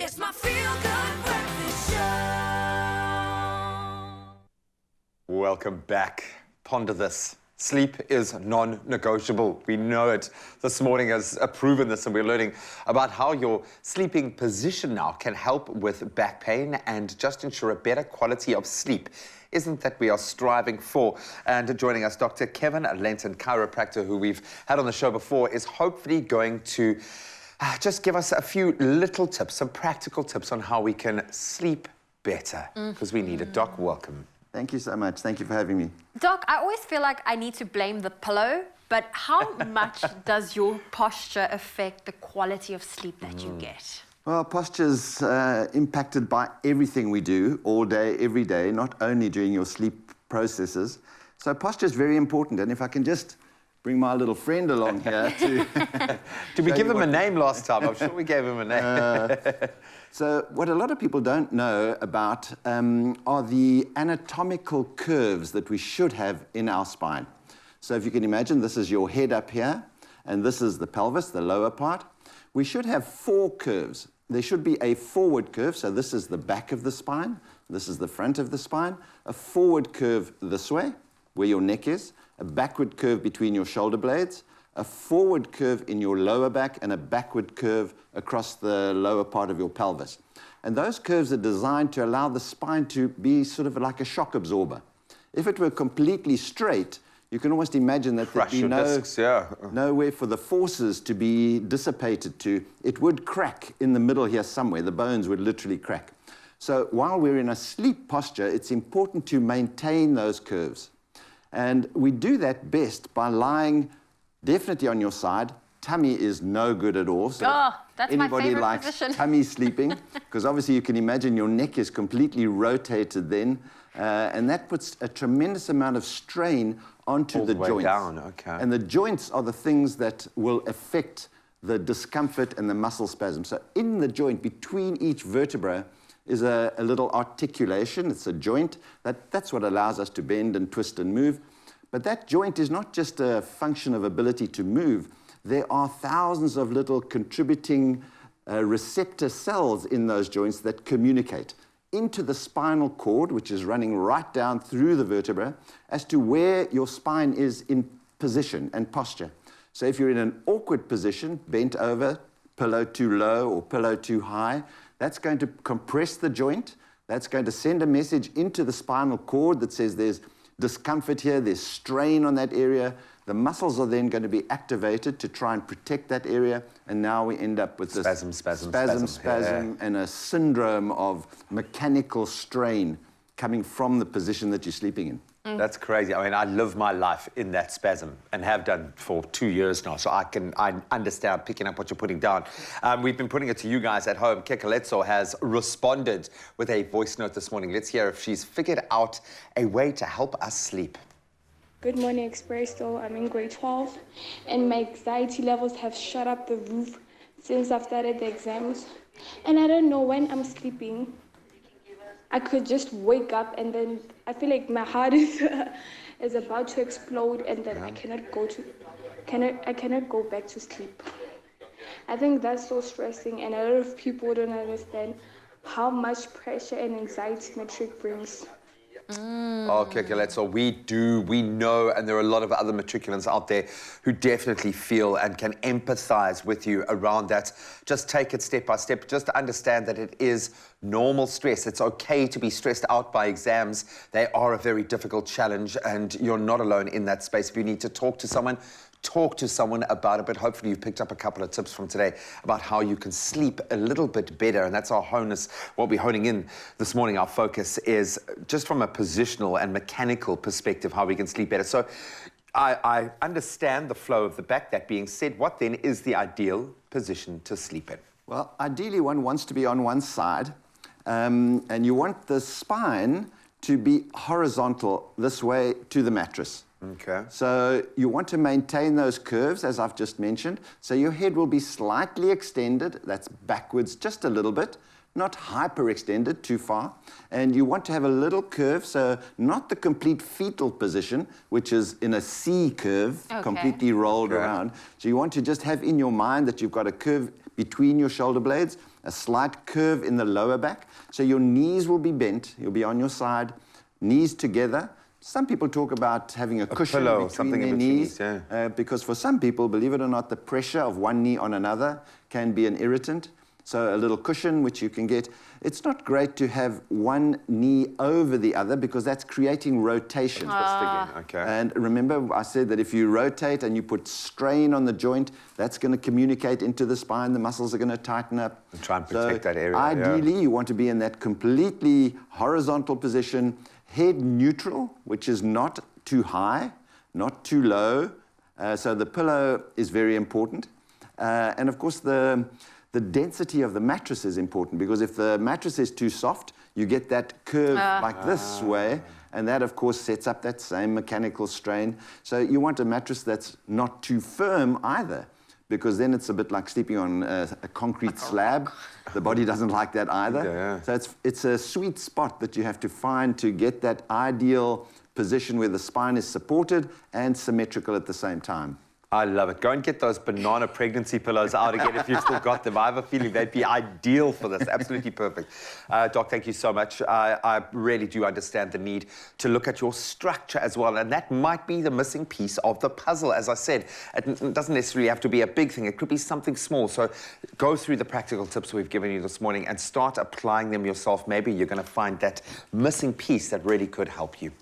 It's my feel-good breakfast show. Welcome back. Ponder this. Sleep is non-negotiable. We know it. This morning has proven this, and we're learning about how your sleeping position now can help with back pain and just ensure a better quality of sleep. Isn't that we are striving for? And joining us, Dr. Kevin Lenton, chiropractor, who we've had on the show before, is hopefully going to just give us a few little tips, some practical tips on how we can sleep better, because we need it. Doc, welcome. Thank you so much. Thank you for having me. Doc, I always feel like I need to blame the pillow, but how much does your posture affect the quality of sleep that you get? Well, posture's impacted by everything we do all day, every day, not only during your sleep processes. So posture is very important. And if I can just bring my little friend along here to... Did we give him a name last time? I'm sure we gave him a name. So what a lot of people don't know about are the anatomical curves that we should have in our spine. So if you can imagine, this is your head up here, and this is the pelvis, the lower part. We should have 4 curves. There should be a forward curve, so this is the back of the spine, this is the front of the spine, a forward curve this way, where your neck is, a backward curve between your shoulder blades, a forward curve in your lower back, and a backward curve across the lower part of your pelvis. And those curves are designed to allow the spine to be sort of like a shock absorber. If it were completely straight, you can almost imagine that there'd be nowhere for the forces to be dissipated to. It would crack in the middle here somewhere. The bones would literally crack. So while we're in a sleep posture, it's important to maintain those curves. And we do that best by lying definitely on your side. Tummy is no good at all. So that's my favorite likes position. Tummy sleeping, because obviously you can imagine your neck is completely rotated then, and that puts a tremendous amount of strain onto the joints. Down, okay. And the joints are the things that will affect the discomfort and the muscle spasm. So in the joint, between each vertebra, is a little articulation. It's a joint. That's what allows us to bend and twist and move. But that joint is not just a function of ability to move. There are thousands of little contributing receptor cells in those joints that communicate into the spinal cord, which is running right down through the vertebra, as to where your spine is in position and posture. So if you're in an awkward position, bent over, pillow too low or pillow too high, that's going to compress the joint. That's going to send a message into the spinal cord that says there's discomfort here, there's strain on that area. The muscles are then going to be activated to try and protect that area, and now we end up with this spasm, and a syndrome of mechanical strain coming from the position that you're sleeping in. That's crazy. I mean, I live my life in that spasm and have done for 2 years now, so I understand picking up what you're putting down. We've been putting it to you guys at home. Kekaletso has responded with a voice note this morning. Let's hear if she's figured out a way to help us sleep. Good morning, Expresso. I'm in grade 12, and my anxiety levels have shot up the roof since I've started the exams. And I don't know when I'm sleeping, I could just wake up and then I feel like my heart is about to explode, and then I cannot go back to sleep. I think that's so stressing, and a lot of people don't understand how much pressure and anxiety matric brings. Okay, so we know, and there are a lot of other matriculants out there who definitely feel and can empathize with you around that. Just take it step by step. Just understand that it is normal stress. It's okay to be stressed out by exams. They are a very difficult challenge, and you're not alone in that space. If you need to talk to someone about it, but hopefully you've picked up a couple of tips from today about how you can sleep a little bit better, and that's our honus. What we're honing in this morning, our focus is just from a positional and mechanical perspective, how we can sleep better. So I understand the flow of the back. That being said, what then is the ideal position to sleep in? Well, ideally one wants to be on one side, and you want the spine to be horizontal this way to the mattress. Okay. So you want to maintain those curves, as I've just mentioned. So your head will be slightly extended, that's backwards just a little bit, not hyperextended too far. And you want to have a little curve, so not the complete fetal position, which is in a C curve, completely rolled around. So you want to just have in your mind that you've got a curve between your shoulder blades, a slight curve in the lower back. So your knees will be bent, you'll be on your side, knees together. Some people talk about having a cushion pillow or between something their in between knees, knees, yeah. because for some people, believe it or not, the pressure of one knee on another can be an irritant. So a little cushion, which you can get. It's not great to have one knee over the other because that's creating rotation. Okay. And remember, I said that if you rotate and you put strain on the joint, that's going to communicate into the spine. The muscles are going to tighten up. And try and protect that area, Ideally, you want to be in that completely horizontal position, head neutral, which is not too high, not too low. So the pillow is very important. And of course, the density of the mattress is important because if the mattress is too soft, you get that curve like this way, and that, of course, sets up that same mechanical strain. So you want a mattress that's not too firm either, because then it's a bit like sleeping on a concrete slab. The body doesn't like that either. Yeah. So it's a sweet spot that you have to find to get that ideal position where the spine is supported and symmetrical at the same time. I love it. Go and get those banana pregnancy pillows out again if you've still got them. I have a feeling they'd be ideal for this. Absolutely perfect. Doc, thank you so much. I really do understand the need to look at your structure as well, and that might be the missing piece of the puzzle. As I said, it doesn't necessarily have to be a big thing. It could be something small. So go through the practical tips we've given you this morning and start applying them yourself. Maybe you're going to find that missing piece that really could help you.